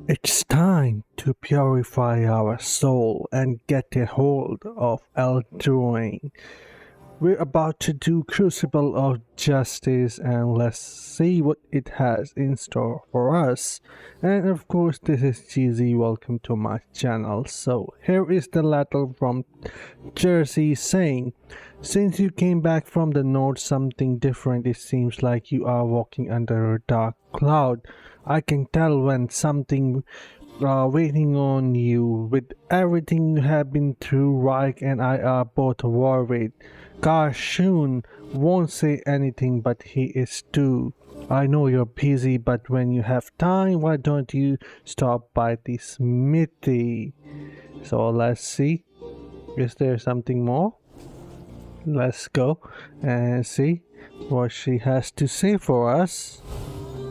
It's time to purify our soul and get a hold of Eldraine. We're about to do Crucible of Justice and let's see what it has in store for us. And of course, this is GZ, welcome to my channel. So here is the letter from Jersey saying, since you came back from the north, something different. It seems like you are walking under a dark cloud. I can tell when something waiting on you. With everything you have been through, Reich and I are both worried. Karshun won't say anything, but he is too. I know you're busy, but when you have time, why don't you stop by the smithy? So let's see. Is there something more? Let's go and see what she has to say for us.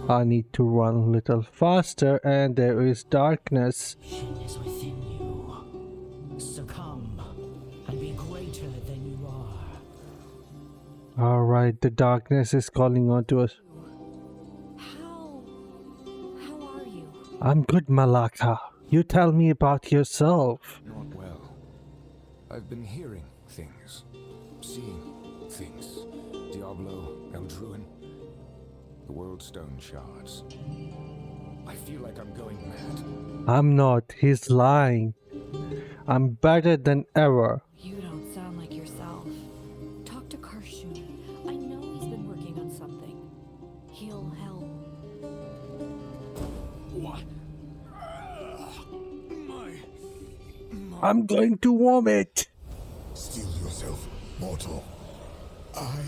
I need to run a little faster, and there is darkness. Is within you. Succumb and be greater than you are. Alright, the darkness is calling on to us. How are you? I'm good, Malaka. You tell me about yourself. Not well. I've been hearing things, seeing things. Diablo, Eldruin, the World Stone shards. I feel like I'm going mad. I'm not. He's lying. I'm better than ever. You don't sound like yourself. Talk to Karshun. I know he's been working on something. He'll help. What? I'm going to vomit. Steel yourself, mortal. I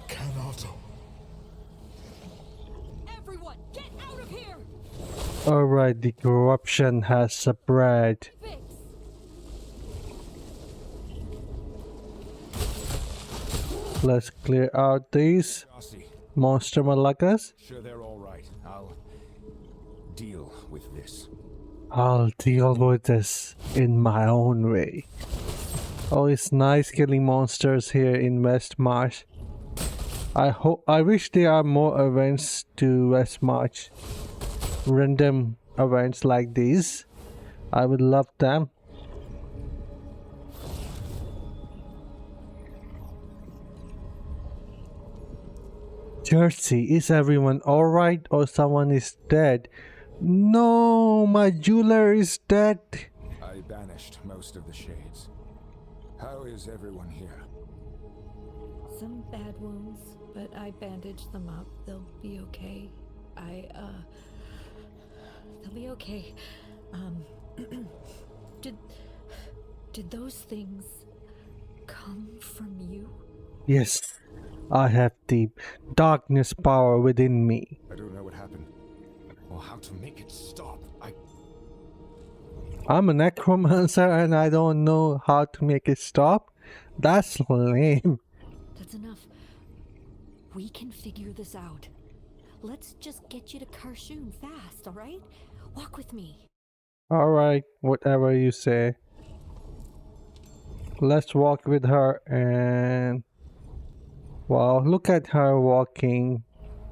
cannot. Everyone, get out of here! Alright, the corruption has spread. Fix! Let's clear out these Darcy, monster Malakas. sure they're all right. I'll deal with this. I'll deal with this in my own way. Oh, it's nice killing monsters here in Westmarch. I wish there are more events to Westmarch. Random events like these. I would love them. Jersey, is everyone alright or someone is dead? No, my jeweler is dead. I banished most of the shades. How is everyone here? Some bad wounds, but I bandaged them up. They'll be okay. They'll be okay. Did those things come from you? Yes, I have the darkness power within me. I don't know what happened or how to make it stop. I'm a necromancer and I don't know how to make it stop. That's lame. That's enough. We can figure this out. Let's just get you to Karshun fast, alright? Walk with me. Alright, whatever you say. Let's walk with her and... Wow, look at her walking.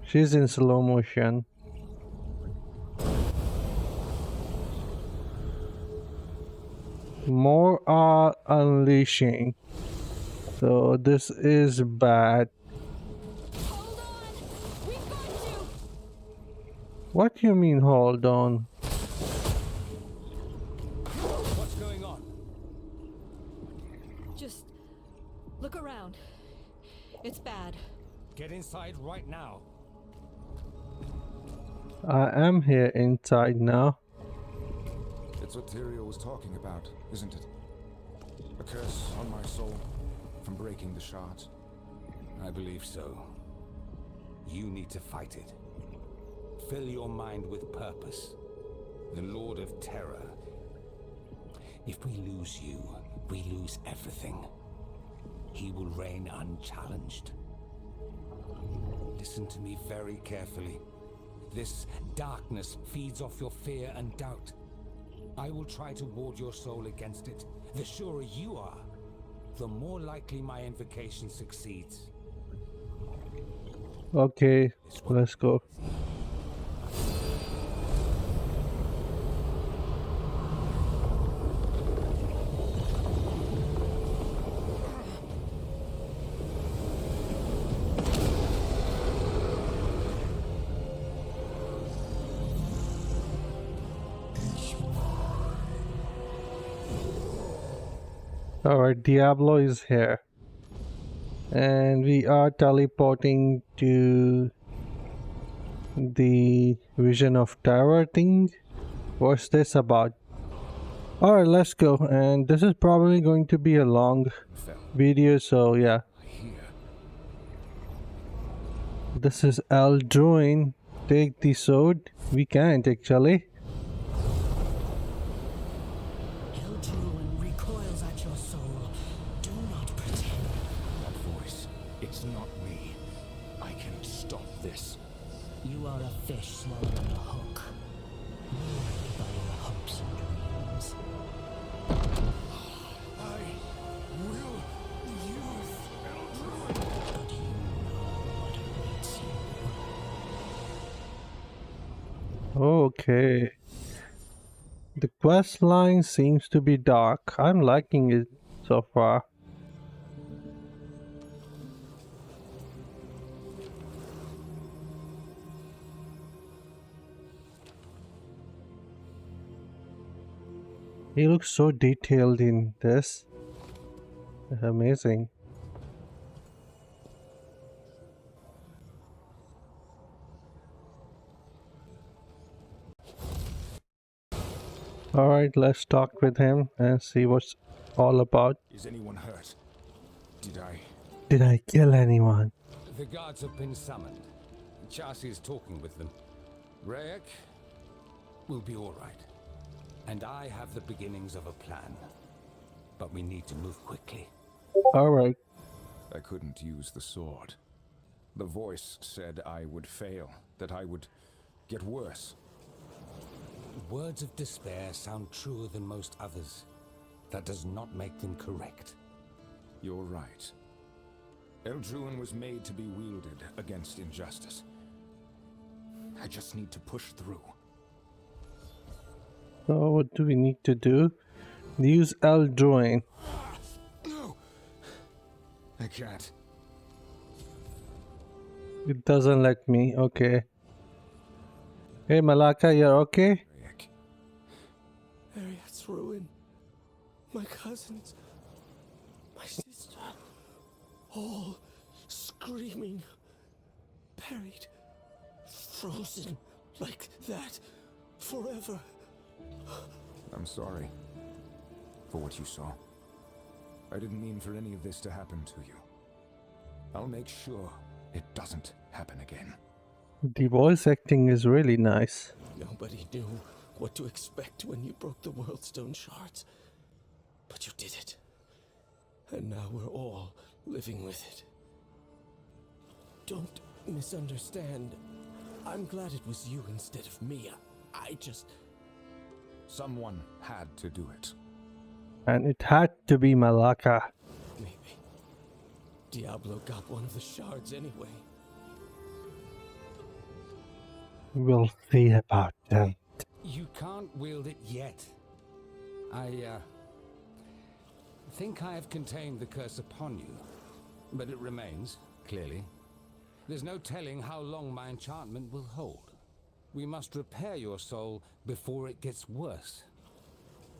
She's in slow motion. More are unleashing. So this is bad. Hold on! We've got you! What do you mean hold on? What's going on? Just look around. It's bad. Get inside right now. I am here inside now. It's what Tyrael was talking about, isn't it? A curse on my soul from breaking the shards. I believe so. You need to fight it. Fill your mind with purpose. The Lord of Terror. If we lose you, we lose everything. He will reign unchallenged. Listen to me very carefully. This darkness feeds off your fear and doubt. I will try to ward your soul against it. The surer you are, the more likely my invocation succeeds. Okay, let's go. Alright, Diablo is here. And we are teleporting to the Vision of Terror thing. What's this about? Alright, let's go. And this is probably going to be a long video, so yeah. This is Eldraine. Take the sword. We can't actually. Eldraine recoils at your soul. Do not pretend. That voice, it's not me. I can stop this. You are a fish swallowing a hook. Lured by your hopes and dreams. I will use Eldraine. But you know what awaits you. Okay. The quest line seems to be dark. I'm liking it so far. He looks so detailed in this. Amazing. Alright, let's talk with him and see what's all about. Is anyone hurt? Did I kill anyone? The guards have been summoned. Chassis is talking with them. Rayek will be all right. And I have the beginnings of a plan. But we need to move quickly. Alright. I couldn't use the sword. The voice said I would fail, that I would get worse. Words of despair sound truer than most others. That does not make them correct. You're right. Eldraine was made to be wielded against injustice. I just need to push through. So what do we need to do? Use Eldraine. No! I can't. It doesn't let me. Okay. Hey Malaka, you're okay? Rayek. Harriet's ruin. My cousins. My sister. All screaming. Buried. Frozen. Like that. Forever. I'm sorry for what you saw. I didn't mean for any of this to happen to you. I'll make sure it doesn't happen again. The voice acting is really nice. Nobody knew what to expect when you broke the World Stone shards. But you did it. And now we're all living with it. Don't misunderstand. I'm glad it was you instead of me. I just... Someone had to do it. And it had to be Malaka. Maybe. Diablo got one of the shards anyway. We'll see about that. You can't wield it yet. I think I have contained the curse upon you. But it remains, clearly. There's no telling how long my enchantment will hold. We must repair your soul before it gets worse.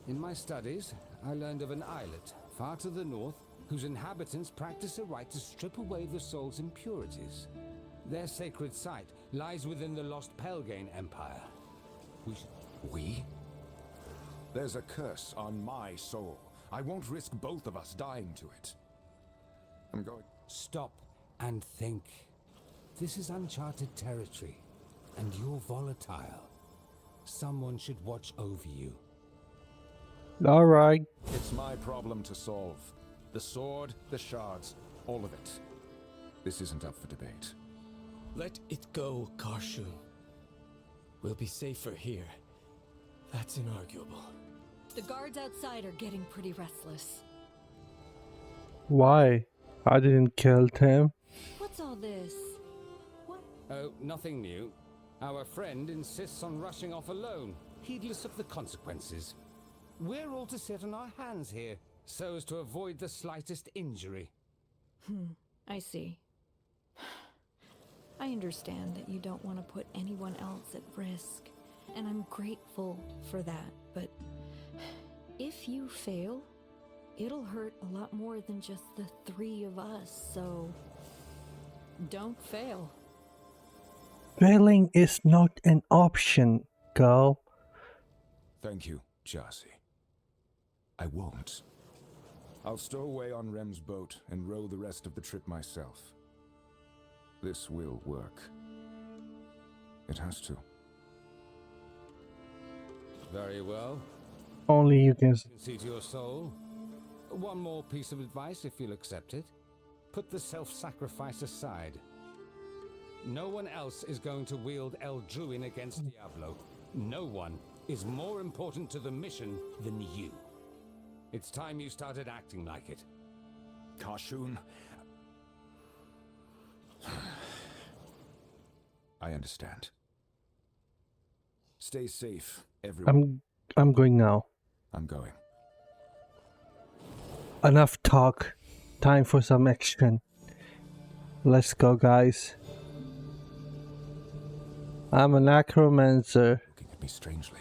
In my studies, I learned of an islet far to the north whose inhabitants practice a rite to strip away the soul's impurities. Their sacred site lies within the lost Pelgane Empire. We? There's a curse on my soul. I won't risk both of us dying to it. I'm going... Stop and think. This is uncharted territory, and you're volatile. Someone should watch over you. Alright. It's my problem to solve. The sword, the shards, all of it. This isn't up for debate. Let it go, Karshun. We'll be safer here. That's inarguable. The guards outside are getting pretty restless. Why? I didn't kill him. What's all this? What? Oh, nothing new. Our friend insists on rushing off alone, heedless of the consequences. We're all to sit on our hands here, so as to avoid the slightest injury. I see. I understand that you don't want to put anyone else at risk, and I'm grateful for that, but if you fail, it'll hurt a lot more than just the three of us, so don't fail. Failing is not an option, girl. Thank you, Chassis. I won't. I'll stow away on Rem's boat and row the rest of the trip myself. This will work. It has to. Very well. Only you can. Concede your soul. One more piece of advice, if you'll accept it. Put the self-sacrifice aside. No one else is going to wield Eldruin against Diablo. No one is more important to the mission than you. It's time you started acting like it. Karshun. I understand. Stay safe, everyone. I'm going now. I'm going. Enough talk. Time for some action. Let's go, guys. I'm a necromancer. Looking at me strangely.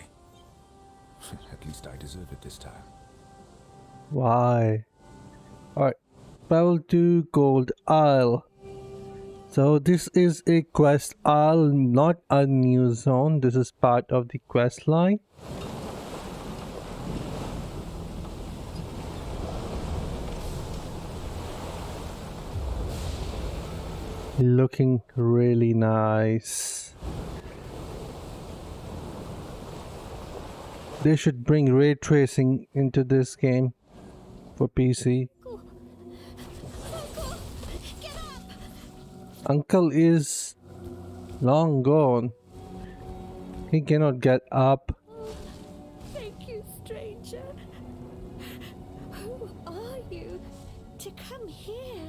At least I deserve it this time. Why? Alright. I will do Gold Isle. So this is a quest isle, not a new zone. This is part of the quest line. Looking really nice. They should bring ray tracing into this game for PC. Uncle is long gone. He cannot get up. Thank you, stranger. Who are you to come here?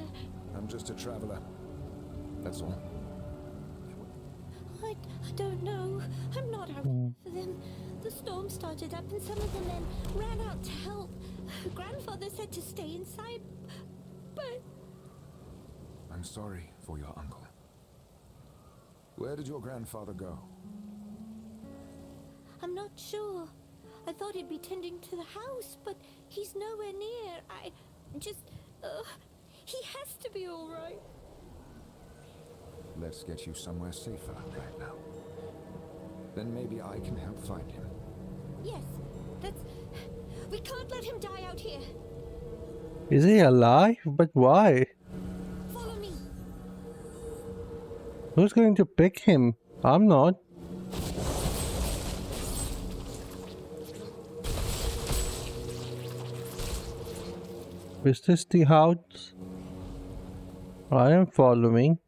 I'm just a traveler. That's all. I don't know. I'm not out for them. The storm started up and some of the men ran out to help. Grandfather said to stay inside, but... I'm sorry for your uncle. Where did your grandfather go? I'm not sure. I thought he'd be tending to the house, but he's nowhere near. I just... he has to be all right. Let's get you somewhere safer right now. Then maybe I can help find him. Yes, that's... We can't let him die out here. Is he alive? But why? Follow me. Who's going to pick him? I'm not. Is this the house? I am following.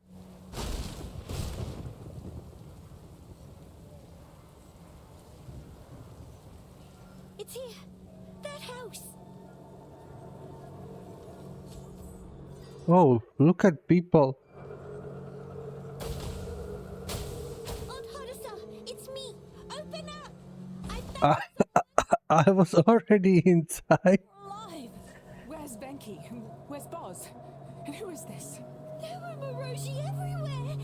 It's here. That house. Oh, look at people. Aunt Harissa, it's me. Open up. I was already inside. Alive! Where's Benki? Where's Boz? And who is this? There were Moroshi everywhere.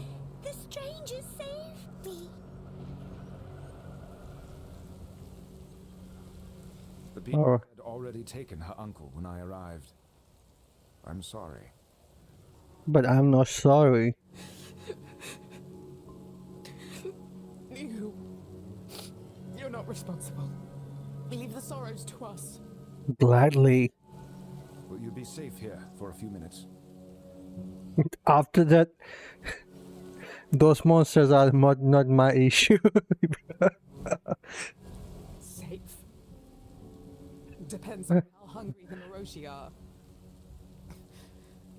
The strangers saved me. The people Oh. had already taken her uncle when I arrived. I'm sorry. But I'm not sorry. You're not responsible. Leave the sorrows to us. Gladly. Will you be safe here for a few minutes? After that, those monsters are not my issue. Safe. Depends on how hungry the Moroshi are.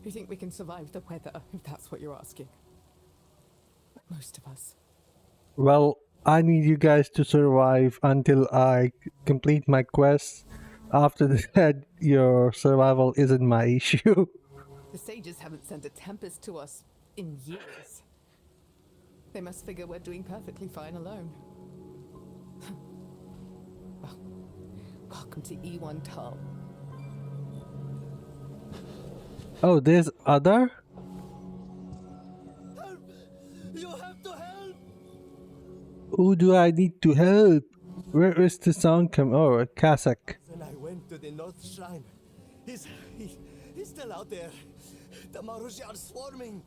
You think we can survive the weather, if that's what you're asking? Most of us. Well, I need you guys to survive until I complete my quest. After that, your survival isn't my issue. The sages haven't sent a tempest to us in years. They must figure we're doing perfectly fine alone. Well, welcome to Ewon Tull. Oh, there's other? Help! You have to help! Who do I need to help? Where is the sound come? Oh, a cassock. Then I went to the North Shrine. He's still out there. The Marushi are swarming.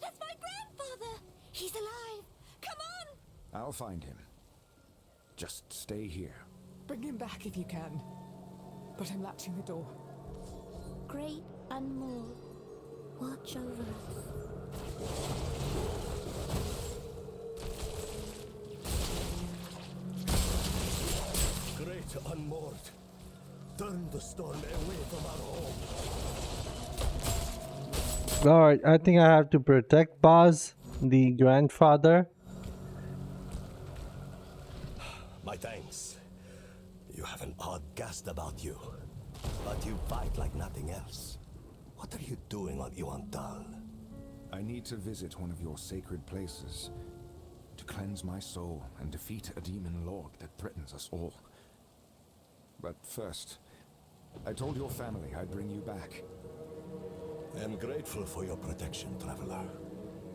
That's my grandfather! He's alive! Come on! I'll find him. Just stay here. Bring him back if you can. But I'm latching the door. Great unmoored. Watch over us. Great unmoored. Turn the storm away from our home. Alright, I think I have to protect Buzz, the grandfather. My thanks. You have an odd cast about you. But you fight like nothing else. What are you doing on Tull? I need to visit one of your sacred places to cleanse my soul and defeat a demon lord that threatens us all. But first, I told your family I'd bring you back. I am grateful for your protection, traveler.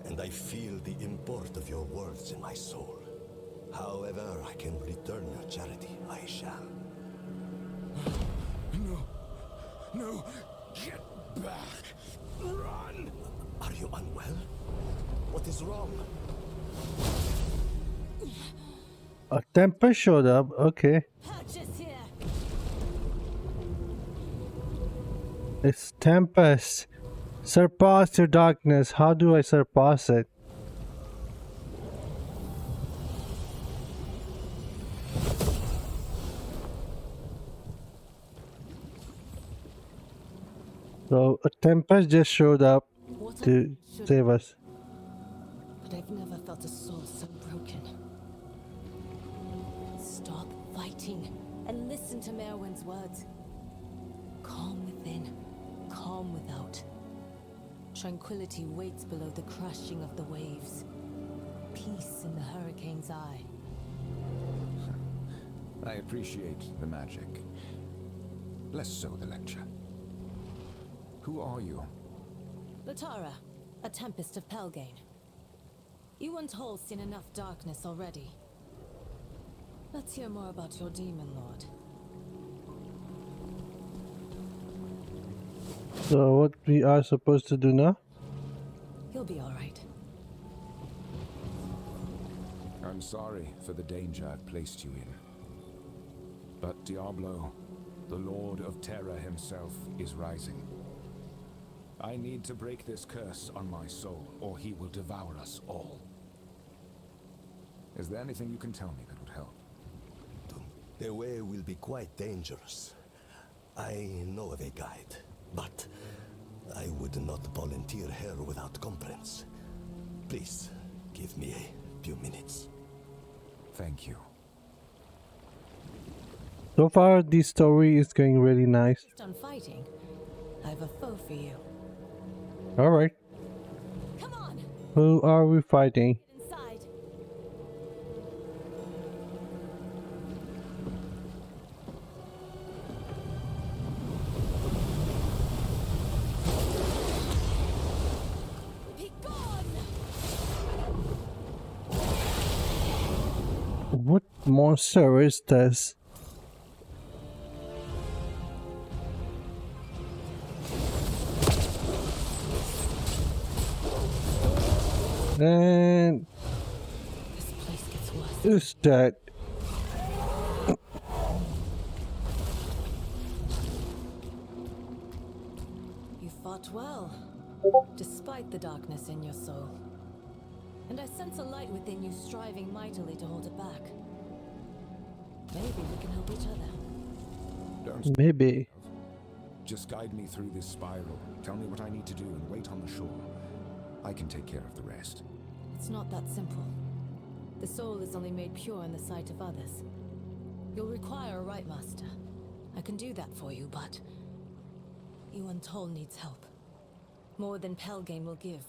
And I feel the import of your words in my soul. However I can return your charity, I shall. No, get back! Run! Are you unwell? What is wrong? A tempest showed up, okay. Purchase here! It's Tempest. Surpass your darkness. How do I surpass it? So a Tempest just showed up to save us. But I've never felt a soul so broken. Stop fighting and listen to Merwin's words. Calm within, calm without. Tranquility waits below the crashing of the waves. Peace in the hurricane's eye. I appreciate the magic. Less so the lecture. Who are you? Latarra, a tempest of Pelgane. Ewon Tull's seen enough darkness already. Let's hear more about your demon lord. So what we are supposed to do now? You'll be all right. I'm sorry for the danger I've placed you in. But Diablo, the Lord of Terra himself, is rising. I need to break this curse on my soul, or he will devour us all. Is there anything you can tell me that would help? The way will be quite dangerous. I know of a guide, but I would not volunteer here without comprehense. Please, give me a few minutes. Thank you. So far, the story is going really nice. Done fighting. I have a foe for you. Alright, Come on, who are we fighting? inside. Be gone! What monster is this? And This place gets worse. is that? You fought well, despite the darkness in your soul. And I sense a light within you striving mightily to hold it back. Maybe we can help each other. Don't Maybe. just guide me through this spiral. Tell me what I need to do and wait on the shore. I can take care of the rest. It's not that simple. The soul is only made pure in the sight of others. You'll require a rite master. I can do that for you, but Ewon Tull needs help. More than Pelgane will give.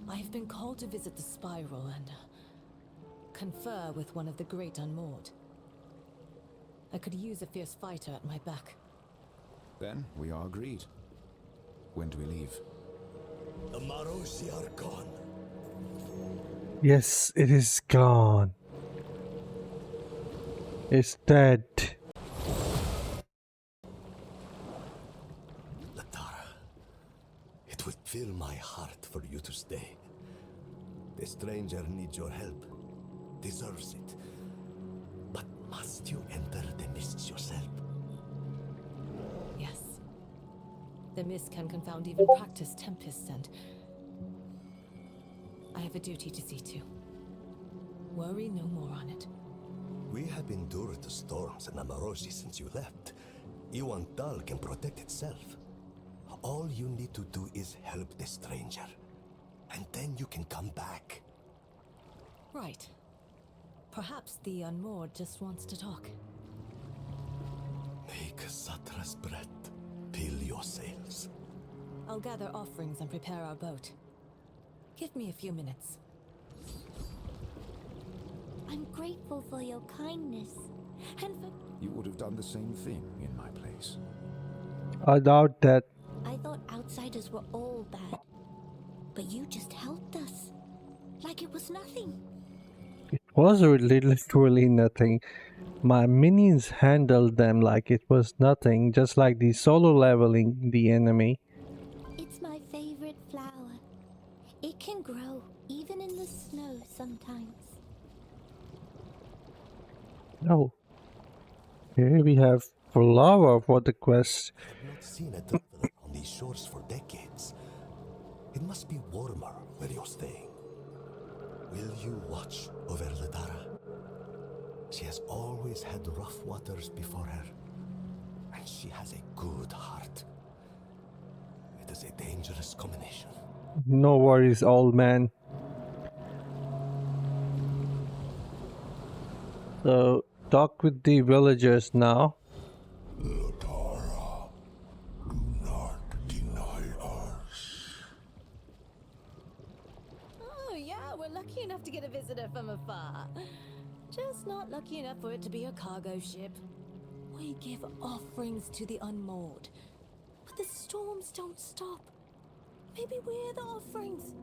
I have been called to visit the spiral and confer with one of the great unmoored. I could use a fierce fighter at my back. Then we are agreed. When do we leave? The Marushi are gone. Yes, it is gone. is dead. Latarra, it would fill my heart for you to stay. The stranger needs your help, deserves it. But must you enter the mists yourself? Yes. The mist can confound even practiced tempests, and I have a duty to see to. Worry no more on it. We have endured the storms in Amorosi since you left. Ewon Tull can protect itself. All you need to do is help the stranger. And then you can come back. Right. Perhaps the unmoored just wants to talk. Take Satra's breath. Fill your sails. I'll gather offerings and prepare our boat. Give me a few minutes. I'm grateful for your kindness. And for... You would have done the same thing in my place. I doubt that. I thought outsiders were all bad. But you just helped us. Like it was nothing. It was literally nothing. My minions handled them like it was nothing, just like the solo leveling the enemy. It's my favorite flower. It can grow even in the snow sometimes. Oh. Here we have flower for the quest. I've not seen a traveler on these shores for decades. It must be warmer where you're staying. Will you watch over Latarra? She has always had rough waters before her, and she has a good heart. It is a dangerous combination. No worries, old man. So, talk with the villagers now. Latarra, do not deny us. Oh, yeah, we're lucky enough to get a visitor from afar. Just not lucky enough for it to be a cargo ship. We give offerings to the unmoored, but the storms don't stop. Maybe we're the offerings.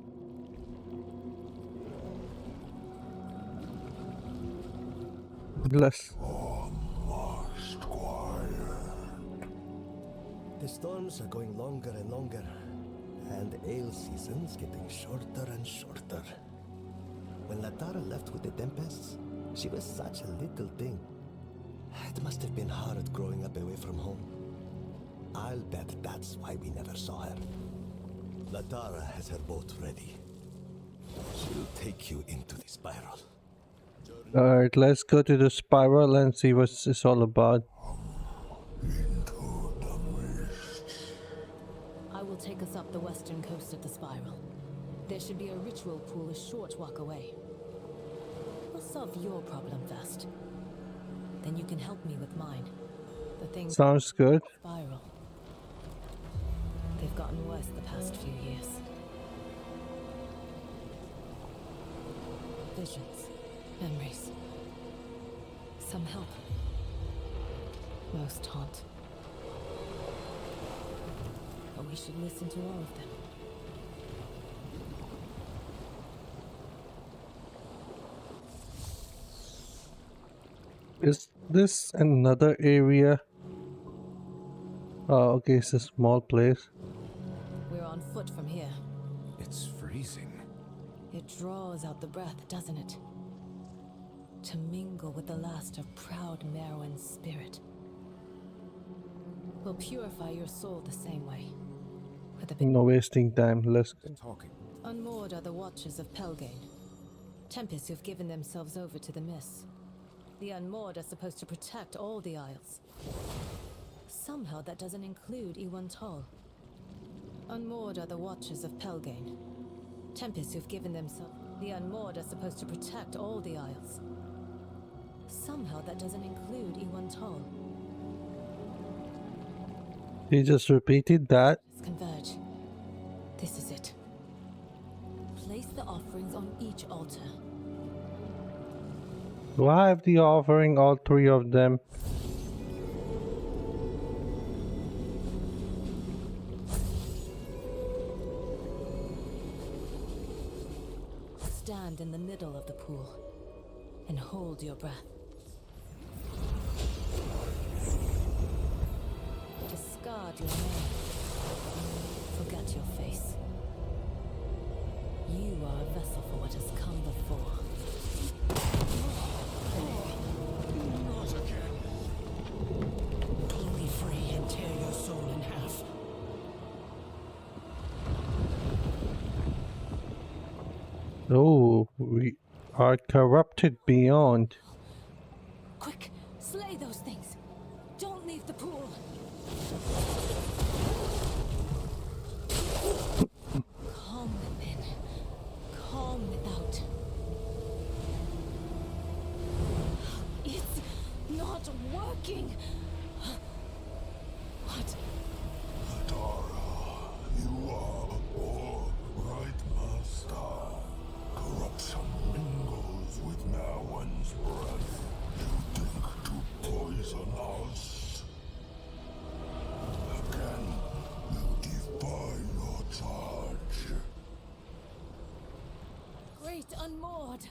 Bless. Must quiet. The storms are going longer and longer, and the ale season's getting shorter and shorter. When Latarra left with the tempests, she was such a little thing. It must have been hard growing up away from home. I'll bet that's why we never saw her. Latarra has her boat ready. She'll take you into the spiral. Alright, let's go to the spiral and see what it's all about. Into the mists. I will take us up the western coast of the spiral. There should be a ritual pool a short walk away. We'll solve your problem first. Then you can help me with mine. The thing Sounds good. spiral. They've gotten worse the past few years. Visions, memories. Some help. Most haunt. But we should listen to all of them. Is this another area? Oh, okay, it's a small place. We're on foot from here. It's freezing. It draws out the breath, doesn't it? To mingle with the last of proud Merwin's spirit. Will purify your soul the same way. With a bit No wasting time. Let's go. Talking. unmoored are the watchers of Pelgain. Tempests who've given themselves over to the mists. The unmoored are supposed to protect all the Isles. Somehow that doesn't include Ewon Tull. Unmoored are the watchers of Pelgain. Tempests who've given themselves. The unmoored are supposed to protect all the Isles. Somehow that doesn't include Ewon Tull. He just repeated that. Let's converge. This is it. Place the offerings on each altar. Do I have the offering, all three of them? Stand in the middle of the pool and hold your breath. forget your name. Forget your face. You are a vessel for what has come before. Not again. Pull me free and tear your soul in half. Oh, we are corrupted beyond. Quick, slay those things. Don't leave the pool. Calm within, calm without. It's not working. What? Latarra, you are all right, master. Corruption mingles with Merwin's breath. You think to poison us? Again, you defy your charge. Great unmoored.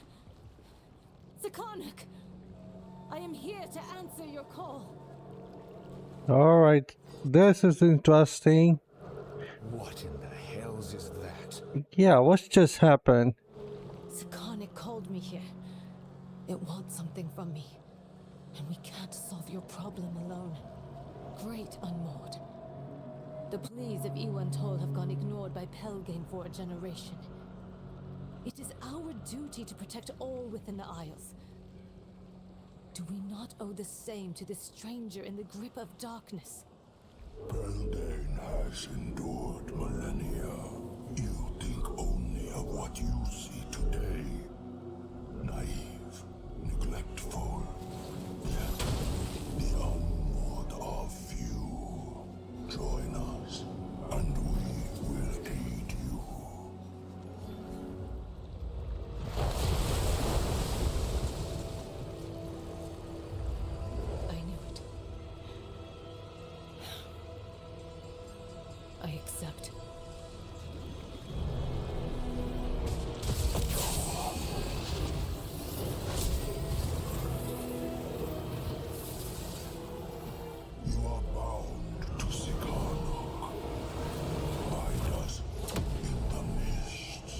Zakonic, I am here to answer your call. Alright, this is interesting. What in the hells is that? Yeah, what's just happened? Zakonic called me here. It wants something from me. And we can't solve your problem alone. Great unmoored. The pleas of Ewon Tull have gone ignored by Pelgane for a generation. It is our duty to protect all within the Isles. Do we not owe the same to this stranger in the grip of darkness? Pelgane has endured millennia. You think only of what you see today. Naive, neglectful. Yet the unmoored are few. Join us, and we will aid you. I knew it. I accept. You are bound to Sikanok. Find us in the mists.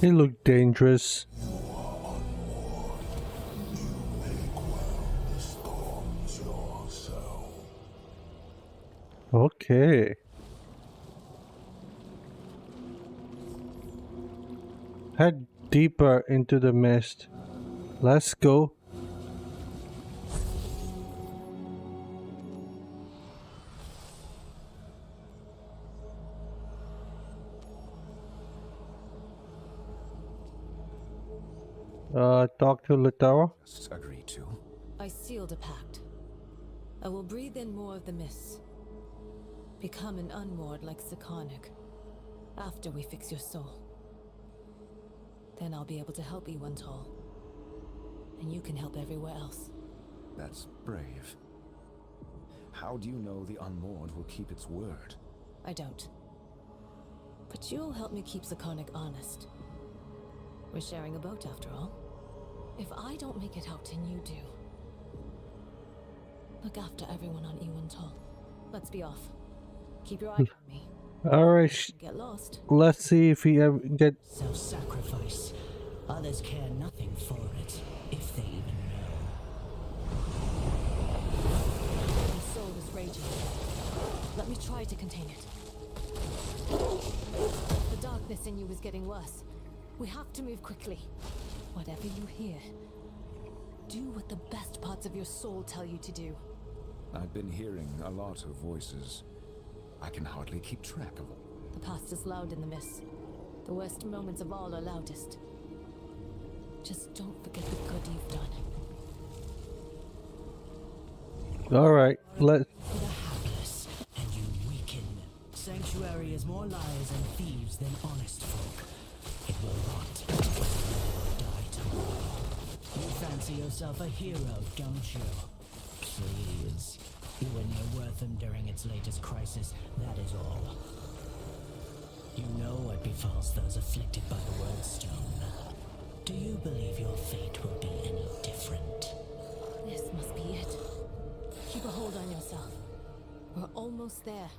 He looked dangerous. You are unmoored. You may quell the storms yourself. Okay. Head deeper into the mist. Let's go. Talk to Latarra. Agree to. I sealed a pact. I will breathe in more of the mists. Become an unmoored like Zakonic. After we fix your soul. Then I'll be able to help Ewon Tull. And you can help everywhere else. That's brave. How do you know the unmoored will keep its word? I don't. But you'll help me keep Zakonic honest. We're sharing a boat after all. If I don't make it out, and you do. Look after everyone on Ewon Tull. Let's be off. Keep your eye on me. Alright, Get lost. let's see if he ever get. Self-sacrifice. Others care nothing for it, if they even know. My soul is raging. Let me try to contain it. The darkness in you is getting worse. We have to move quickly. Whatever you hear, do what the best parts of your soul tell you to do. I've been hearing a lot of voices. I can hardly keep track of them. The past is loud in the mist. The worst moments of all are loudest. Just don't forget the good you've done. Alright, let. For the hapless, and you weaken. Sanctuary is more liars and thieves than honest folk. It will rot. Or die tomorrow. You fancy yourself a hero, don't you? Please. When you're worth enduring its latest crisis, that is all. You know what befalls those afflicted by the World Stone. Do you believe your fate will be any different? This must be it. Keep a hold on yourself. We're almost there.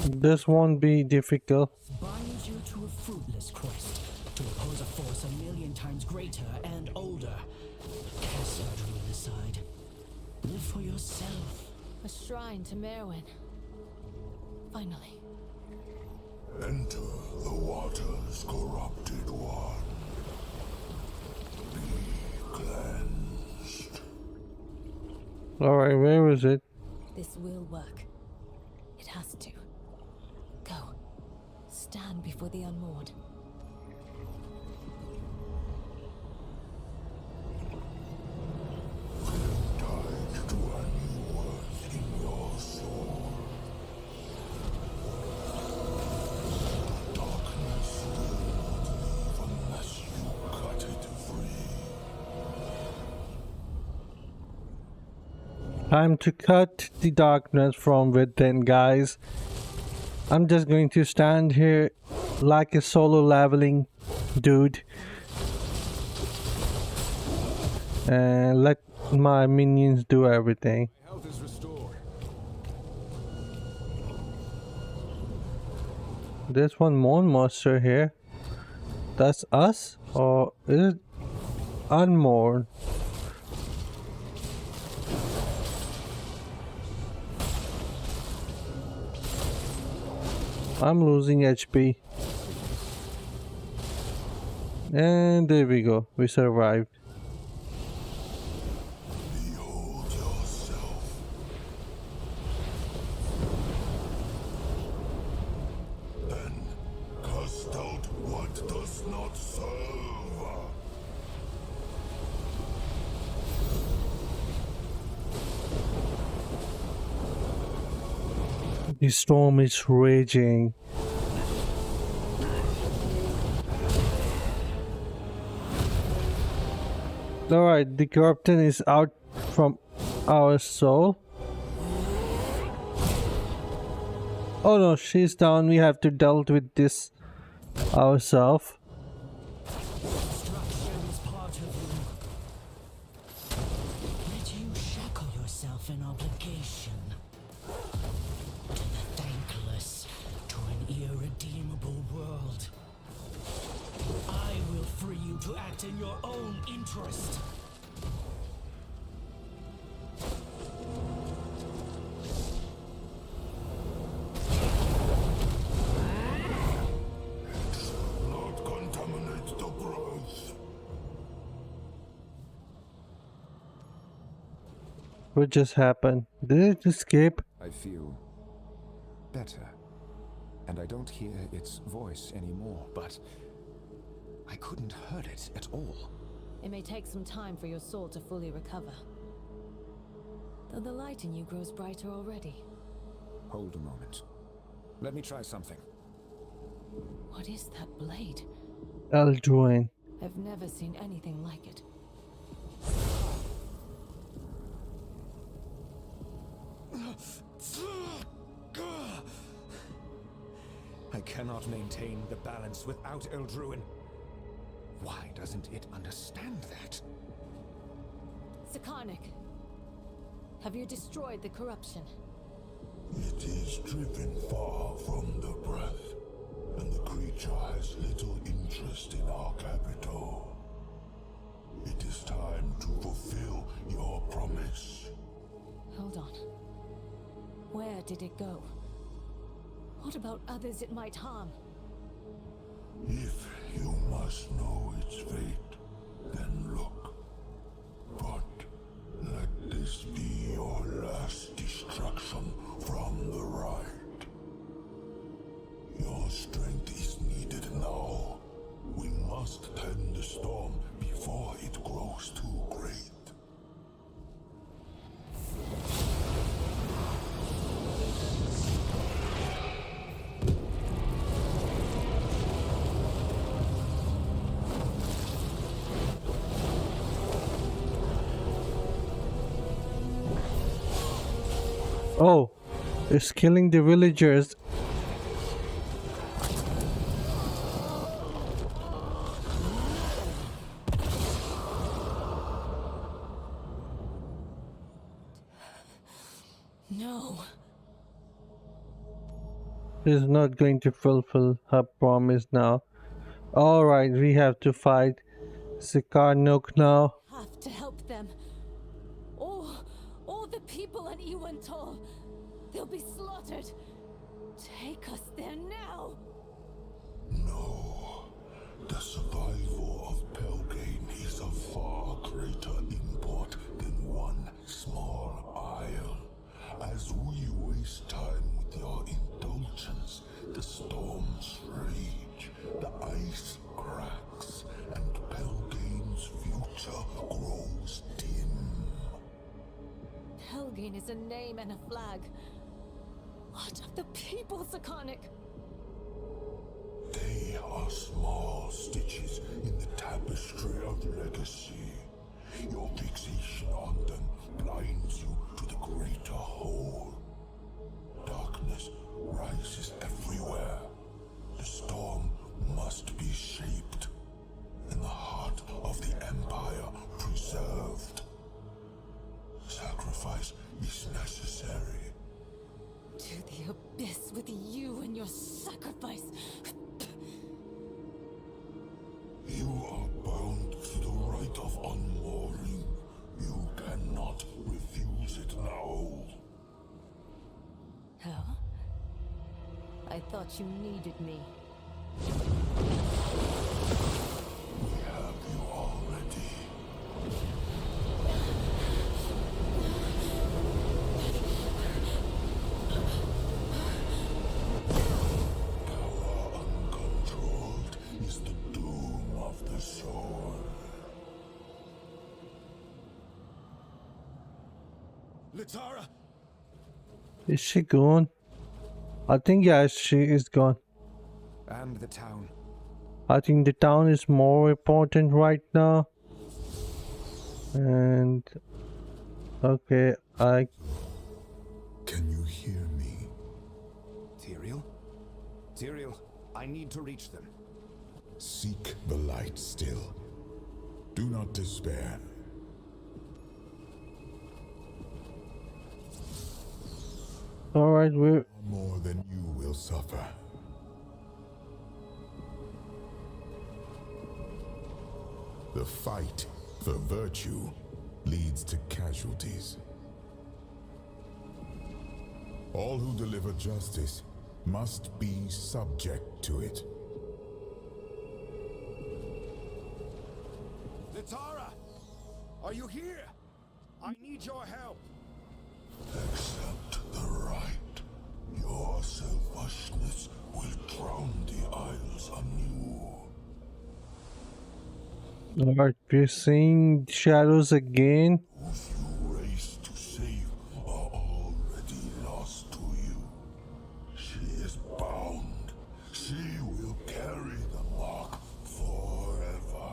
This won't be difficult. Binds you to a fruitless quest to oppose a force 1,000,000 times greater and older. Cast Erdruin aside. Live for yourself. A shrine to Merwin. Finally. Enter the waters, corrupted one. Be cleansed. Alright, where is it? This will work. It has to. Go. Stand before the unmoored. Tied to a new worth in your soul. Darkness will not leave unless you cut it free. Time to cut the darkness from within, guys. I'm just going to stand here like a solo leveling dude and let my minions do everything. My health is restored. There's one more monster here. That's us? Or is it unmoored? I'm losing HP. And there we go. We survived. Behold yourself. Then cast out what does not serve. The storm is raging. Alright, the corruption is out from our soul. Oh no, she's down. We have to deal with this ourselves. Destruction is part of you. Yet you shackle yourself in obligation. To the thankless, to an irredeemable world. I will free you to act in your own interest. Not contaminate the growth. What just happened? Did it escape? I feel better. And I don't hear its voice anymore, but I couldn't hurt it at all. It may take some time for your soul to fully recover. Though the light in you grows brighter already. Hold a moment. Let me try something. What is that blade? Eldraine. I've never seen anything like it. I cannot maintain the balance without Eldruin. Why doesn't it understand that? Sakarnik, have you destroyed the corruption? It is driven far from the breath, and the creature has little interest in our capital. It is time to fulfill your promise. Hold on. Where did it go? What about others it might harm? If you must know its fate, then look. But let this be your last destruction from the rite. Your strength is needed now. We must tend the storm before it grows too great. Oh, it's killing the villagers. is not going to fulfill her promise now. Alright, we have to fight Sikarnok now. Have to help them. All the people in Ewon Tull. They'll be slaughtered. Take us there now. No. The survival of Pelgane is of far greater import than one small isle. As we waste time with your indulgence, the storms rage, the ice cracks, and Pelgane's future grows dim. Helgane is a name and a flag. What of the people, Sakonic? They are small stitches in the tapestry of legacy. Your fixation on them blinds you to the greater whole. Darkness rises everywhere. The storm must be shaped, and the heart of the Empire preserved. Sacrifice is necessary. To the abyss with you and your sacrifice. You are bound to the rite of unmooring. You cannot refuse it now. Oh? I thought you needed me. We have you already. Power uncontrolled is the doom of the soul. Latarra! Is she gone? I think yes, she is gone. And the town. I think the town is more important right now. And okay, Can you hear me? Tyrael? Tyrael, I need to reach them. Seek the light still. Do not despair. alright, we're More than you will suffer. The fight for virtue leads to casualties. All who deliver justice must be subject to it. Latarra! Are you here? I need your help. Accept the right. Your selfishness will drown the Isles anew. alright, we're seeing shadows again. Those you race to save are already lost to you. She is bound. She will carry the mark forever.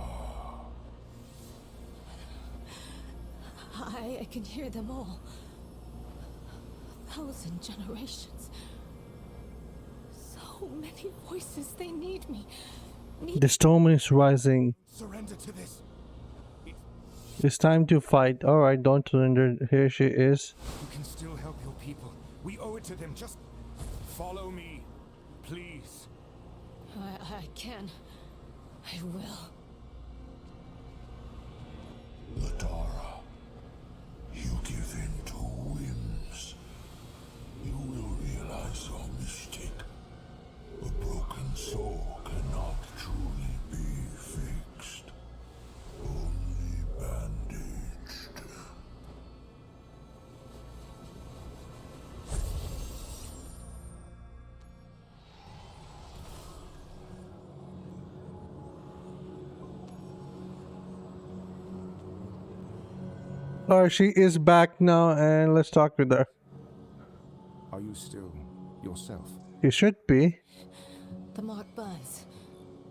I can hear them all. 1,000 generations. So many voices, they need me. The storm is rising. Surrender to this. It's time to fight. Alright, don't surrender. Here she is. You can still help your people. We owe it to them. Just follow me, please. I can. I will. Latarra, you give in to whims. You will realize your mistake. A broken soul cannot truly be fixed. Only bandaged. Alright, she is back now and let's talk with her. Are you still yourself? You should be. The mark burns.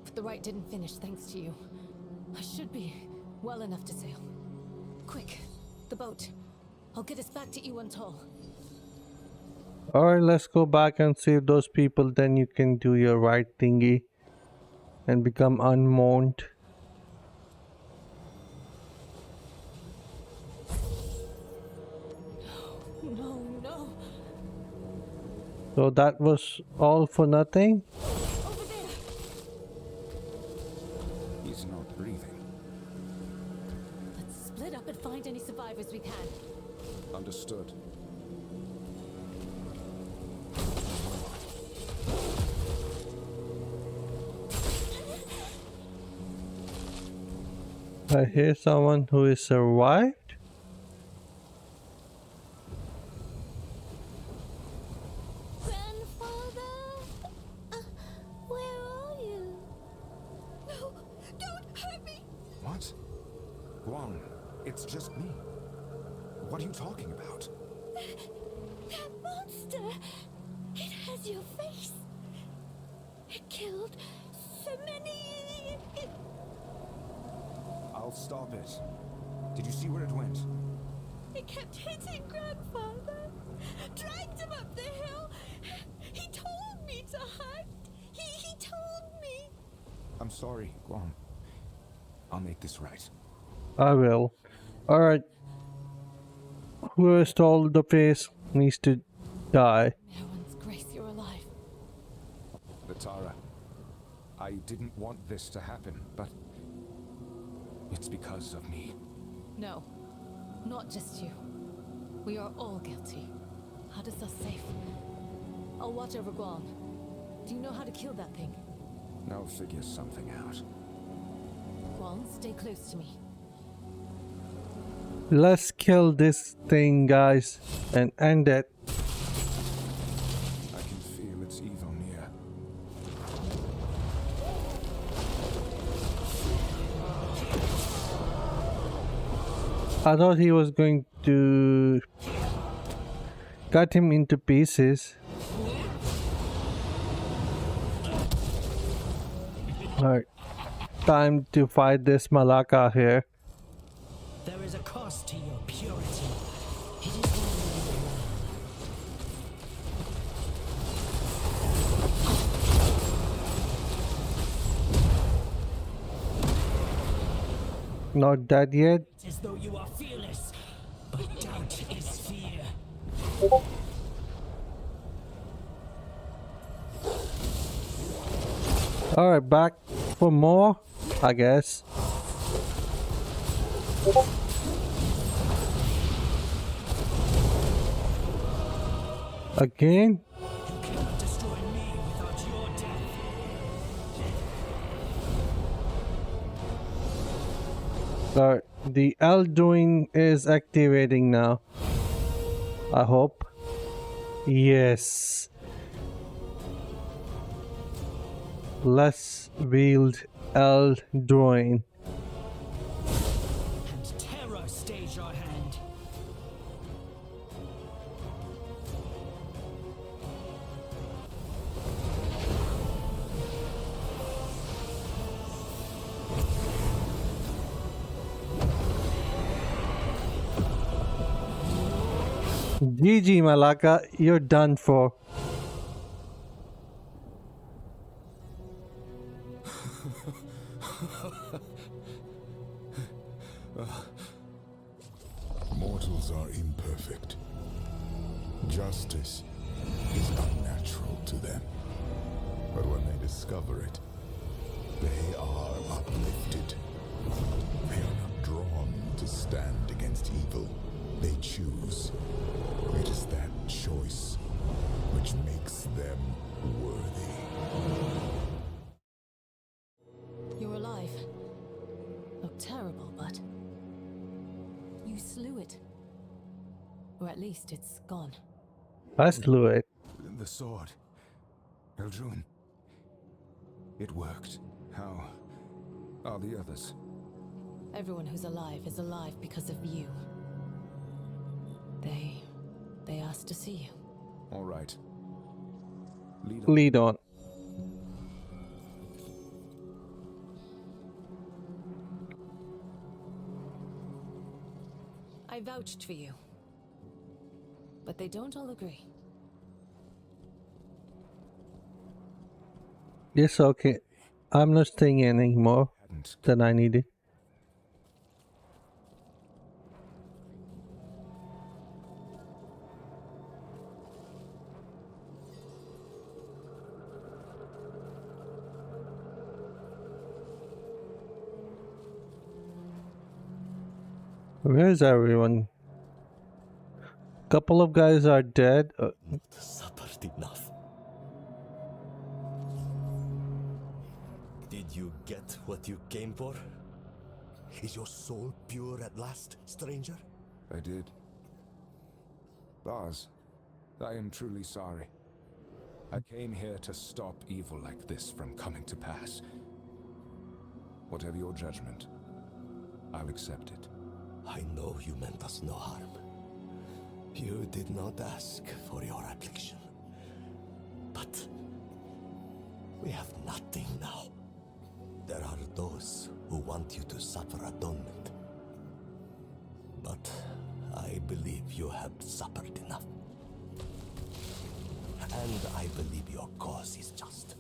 But the rite didn't finish thanks to you. I should be well enough to sail. Quick, the boat. I'll get us back to Ewon Tull. Alright, let's go back and save those people. Then you can do your right thingy and become unmoored. No, no. So that was all for nothing? Over there! He's not breathing. Let's split up and find any survivors we can. Understood. I hear someone who is survived. Grandfather? Where are you? No, don't hurt me! What? Ewon, it's just me. What are you talking about? That monster! It has your face! It killed so many... I'll stop it. Did you see where it went? It kept hitting Grandfather! Dragged him up the hill! He told me to hide! He told me! I'm sorry, Ewon. I'll make this right. I will. Alright. Whoever stole the face needs to die. Ewon's grace, you're alive. Latarra, I didn't want this to happen, but it's because of me. No, not just you. We are all guilty. Had us safe. I'll watch over Guam. Do you know how to kill that thing? I'll figure something out. Guam, stay close to me. Let's kill this thing, guys, and end it. I can feel its evil near. I thought he was going to cut him into pieces. Alright, time to fight this Malaka here. There is a cost to your purity. It is one Not dead yet. It is though you are fearless, but doubt is fear. Alright, back for more, I guess. Again? You cannot destroy me without your death. Alright, the Elduin is activating now. I hope. Yes. Let's wield Elduin. And terror stays your hand. GG Malaka, you're done for. Mortals are imperfect. Justice is unnatural to them. But when they discover it, they are uplifted. They are not drawn to stand against evil. They choose. It is that choice which makes them worthy. You're alive. Look terrible, but you slew it. Or at least it's gone. I slew it. The sword. Eldruin. It worked. How are the others? Everyone who's alive is alive because of you. They asked to see you. All right. Lead on. Lead on. I vouched for you. But they don't all agree. It's okay. I'm not staying in anymore than I needed. Where's everyone? Couple of guys are dead. Not suffered enough. Did you get what you came for? Is your soul pure at last, stranger? I did. Bars, I am truly sorry. I came here to stop evil like this from coming to pass. Whatever your judgment, I'll accept it. I know you meant us no harm. You did not ask for your affliction. But we have nothing now. There are those who want you to suffer atonement. But I believe you have suffered enough. And I believe your cause is just.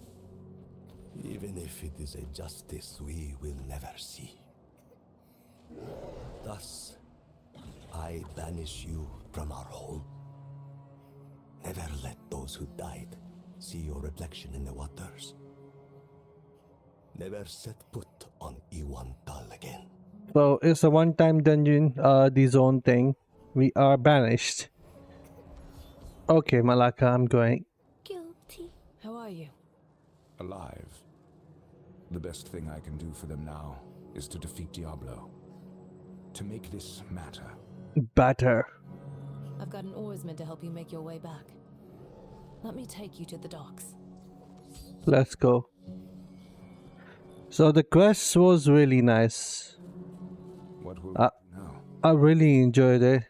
Even if it is a justice we will never see. Thus, I banish you from our home. Never let those who died see your reflection in the waters. Never set foot on Ewon Tull again. So it's a one-time dungeon, the zone thing. We are banished. Okay, Malaka, I'm going. Guilty. How are you? Alive. The best thing I can do for them now is to defeat Diablo. To make this matter. Better. I've got an oarsman to help you make your way back. Let me take you to the docks. Let's go. So the quest was really nice. What will we do now? I really enjoyed it.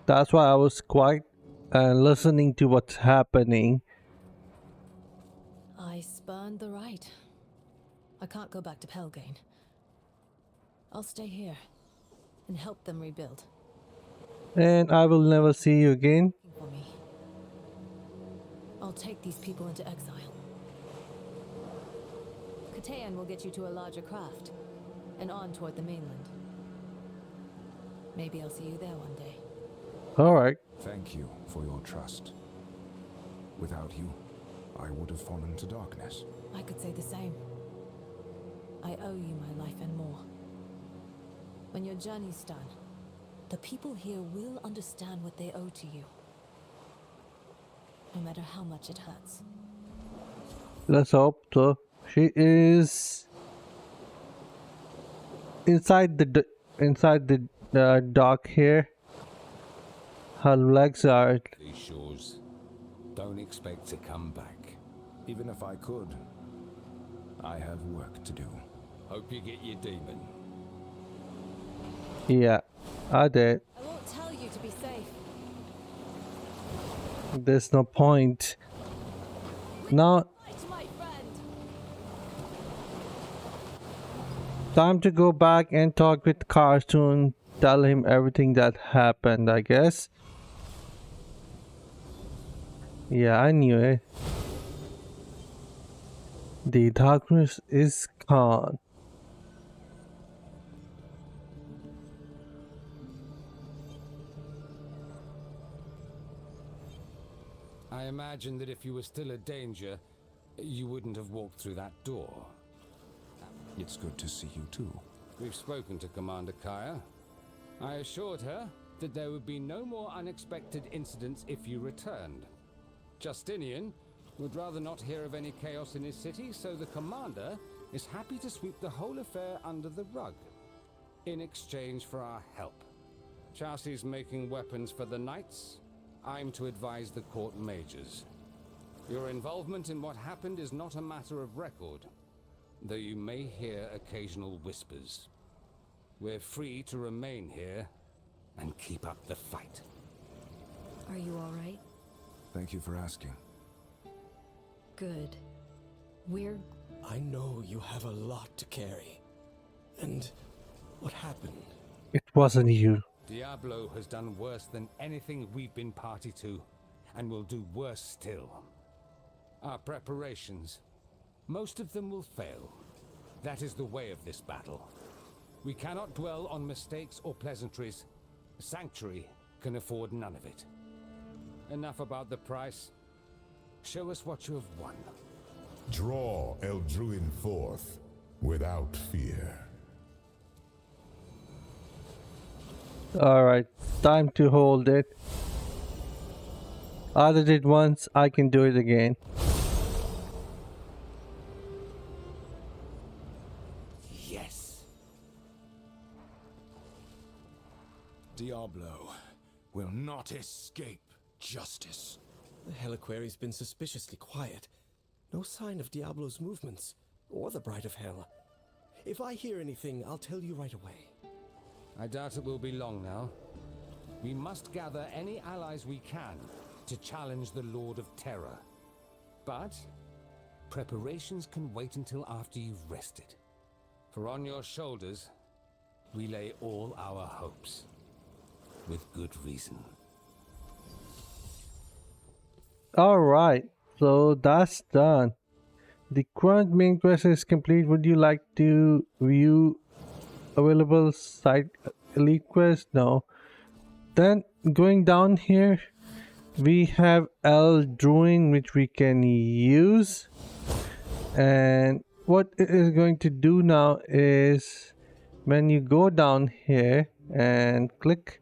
That's why I was quiet and listening to what's happening. I spurned the rite. I can't go back to Pelgane. I'll stay here and help them rebuild. And I will never see you again. For me. I'll take these people into exile. Katayan will get you to a larger craft and on toward the mainland. Maybe I'll see you there one day. Alright. Thank you for your trust. Without you, I would have fallen to darkness. I could say the same. I owe you my life and more. When your journey's done, the people here will understand what they owe to you. No matter how much it hurts. Let's hope so. She is inside the dock here. Her legs are. These shores. Don't expect to come back. Even if I could, I have work to do. Hope you get your demon. Yeah, I did. I won't tell you to be safe. There's no point. Now, Fight, my friend. time to go back and talk with Cartoon. Tell him everything that happened, I guess. Yeah, I knew it. The darkness is gone. I imagine that if you were still a danger, you wouldn't have walked through that door. It's good to see you too. We've spoken to Commander Kaya. I assured her that there would be no more unexpected incidents if you returned. Justinian would rather not hear of any chaos in his city, so the commander is happy to sweep the whole affair under the rug, in exchange for our help. Chassis making weapons for the knights. I'm to advise the court majors. Your involvement in what happened is not a matter of record, though you may hear occasional whispers. We're free to remain here and keep up the fight. Are you all right? Thank you for asking. Good. We're... I know you have a lot to carry. And what happened? It wasn't you. Diablo has done worse than anything we've been party to, and will do worse still. Our preparations, most of them will fail. That is the way of this battle. We cannot dwell on mistakes or pleasantries. Sanctuary can afford none of it. Enough about the price. Show us what you have won. Draw Eldruin forth without fear. Alright, time to hold it. I did it once, I can do it again. Yes. Diablo will not escape justice. The Heliquary's been suspiciously quiet. No sign of Diablo's movements, or the Bride of Hell. If I hear anything, I'll tell you right away. I doubt it will be long now. We must gather any allies we can to challenge the Lord of Terror. But preparations can wait until after you've rested. For on your shoulders, we lay all our hopes. With good reason. Alright, so that's done. The current main quest is complete. Would you like to view available side elite quest? No. Then going down here, we have Eldruin, which we can use. And what it is going to do now is when you go down here and click,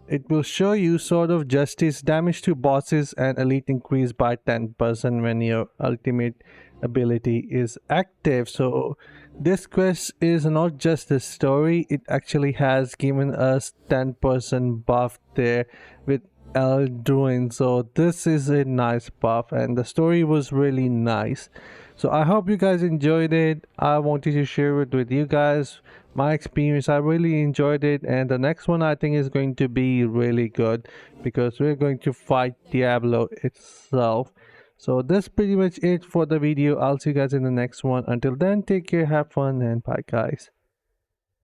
it will show you Sword of Justice, damage to bosses and elite increased by 10% when your ultimate ability is active. So this quest is not just a story, it actually has given us 10% buff there with Eldruin. So this is a nice buff and the story was really nice. So I hope you guys enjoyed it. I wanted to share it with you guys, my experience. I really enjoyed it, and the next one I think is going to be really good because we're going to fight Diablo itself. So that's pretty much it for the video. I'll see you guys in the next one. Until then, take care, have fun, and bye guys.